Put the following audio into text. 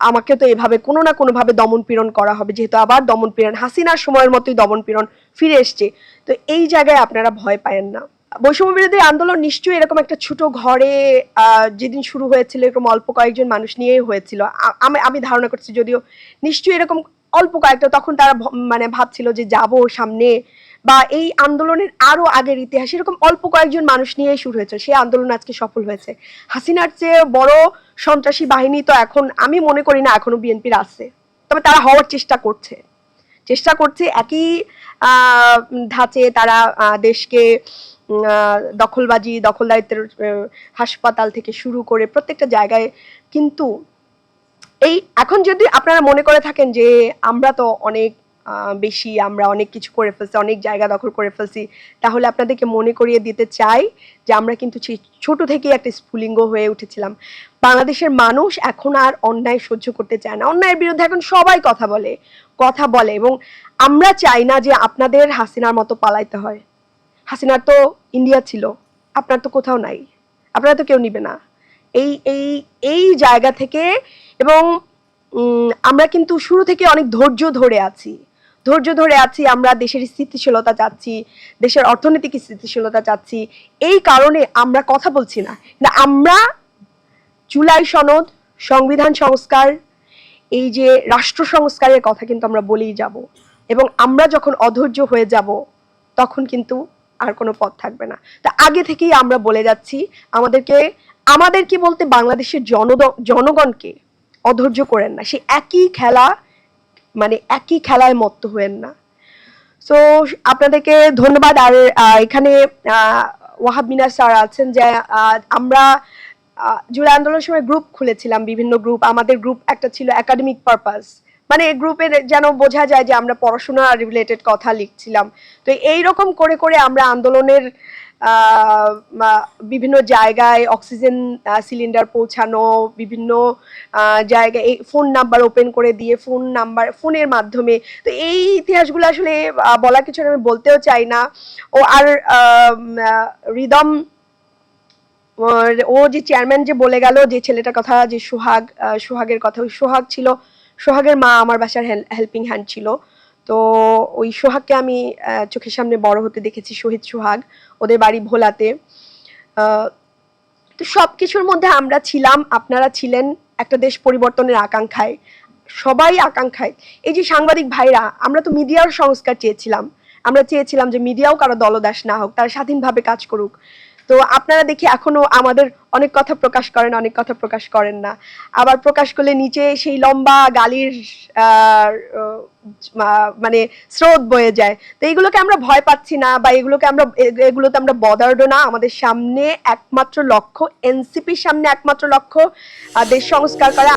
আমাকে তো এভাবে কোনো না কোনোভাবে দমন পীড়ন করা হবে, যেহেতু আবার দমন পীড়ন হাসিনার সময়ের মতোই দমন পীড়ন ফিরে এসছে। তো এই জায়গায় আপনারা ভয় পায়েন না। বৈষম্য বিরোধী আন্দোলন নিশ্চয়ই এরকম একটা ছোট ঘরে যেদিন শুরু হয়েছিল এরকম অল্প কয়েকজন মানুষ নিয়েই হয়েছিল, আমি ধারণা করছি, যদিও নিশ্চয়ই এরকম অল্প কয়েকটা, তখন তারা মানে ভাবছিল যে যাব সামনে, বা এই আন্দোলনের আরো আগের ইতিহাস এরকম অল্প কয়েকজন মানুষ নিয়েই শুরু হয়েছে, সেই আন্দোলন আজকে সফল হয়েছে। হাসিনার চেয়ে বড় সন্ত্রাসী বাহিনী তো এখন আমি মনে করি না এখনো বিএনপির আছে, তবে তারা হওয়ার চেষ্টা করছে একই ধাঁচে তারা দেশকে দখলদারিত্বের হাসপাতাল থেকে শুরু করে প্রত্যেকটা জায়গায়। কিন্তু এই এখন যদি আপনারা মনে করে থাকেন যে আমরা তো অনেক বেশি, আমরা অনেক কিছু করে ফেলছি, অনেক জায়গা দখল করে ফেলছি, তাহলে আপনাদেরকে মনে করিয়ে দিতে চাই যে আমরা কিন্তু ছোট থেকেই একটা স্ফুলিঙ্গ হয়ে উঠেছিলাম। বাংলাদেশের মানুষ এখন আর অন্যায় সহ্য করতে চায় না, অন্যায়ের বিরুদ্ধে এখন সবাই কথা বলে, এবং আমরা চাই না যে আপনাদের হাসিনার মতো পালাইতে হয়। হাসিনার তো ইন্ডিয়া ছিল, আপনার তো কোথাও নাই, আপনারা তো কেউ নিবে না। এই এই এই জায়গা থেকে, এবং আমরা কিন্তু শুরু থেকে অনেক ধৈর্য ধরে আছি, আমরা দেশের স্থিতিশীলতা চাচ্ছি, দেশের অর্থনৈতিক স্থিতিশীলতা চাচ্ছি, এই কারণে আমরা কথা বলছি না। আমরা জুলাই সনদ, সংবিধান সংস্কার, এই যে রাষ্ট্র সংস্কারের কথা কিন্তু আমরা বলেই যাব, এবং আমরা যখন অধৈর্য হয়ে যাব তখন কিন্তু আর কোনো পথ থাকবে না। তা আগে থেকেই আমরা বলে যাচ্ছি, আমাদেরকে বলতে বাংলাদেশের জনগণকে অধৈর্য করেন না, সে একই খেলায় মত্ত হয়েন না। সো আপনাদেরকে ধন্যবাদ। আর এখানে ওয়াহাব মিনার স্যার আছেন, যে আমরা জুলাই আন্দোলনের সময় গ্রুপ খুলেছিলাম, বিভিন্ন গ্রুপ। আমাদের গ্রুপ একটা ছিল একাডেমিক পারপাস, মানে গ্রুপের যেন বোঝা যায় যে আমরা পড়াশোনা রিলেটেড কথা লিখছিলাম। তো এইরকম করে করে আমরা আন্দোলনের বিভিন্ন জায়গায় অক্সিজেন সিলিন্ডার পৌঁছানো, বিভিন্ন জায়গায় ফোন নাম্বার ওপেন করে দিয়ে ফোনের মাধ্যমে, তো এই ইতিহাসগুলো আসলে বলার কিছু আমি বলতেও চাই না। আর রিদম, ও যে চেয়ারম্যান যে বলে গেল যে ছেলেটার কথা, যে সোহাগের কথা, ওই সোহাগ ছিল, সোহাগের মা আমার বাসার হেল্পিং হ্যান্ড ছিল। তো ওই সোহাগকে আমি চোখের সামনে বড় হতে দেখেছি, শহীদ সোহাগ, ওদের বাড়ি ভোলাতে। তো সবকিছুর মধ্যে আমরা ছিলাম, আপনারা ছিলেন একটা দেশ পরিবর্তনের আকাঙ্ক্ষায়, সবাই আকাঙ্ক্ষায়। এই যে সাংবাদিক ভাইরা, আমরা তো মিডিয়ার সংস্কার চেয়েছিলাম, আমরা চেয়েছিলাম যে মিডিয়াও কারো দলদাস না হোক, তারা স্বাধীনভাবে কাজ করুক। তো আপনারা দেখি এখনো আমাদের অনেক কথা প্রকাশ করেন, অনেক কথা প্রকাশ করেন না, আবার প্রকাশ করলে নিচে সেই লম্বা গালির মানে স্রোত বয়ে যায়। তো এইগুলোকে আমরা ভয় পাচ্ছি না, বা এগুলোতে আমরা বদার্ড না। আমাদের সামনে একমাত্র লক্ষ্য, এনসিপির সামনে একমাত্র লক্ষ্য দেশ সংস্কার করা।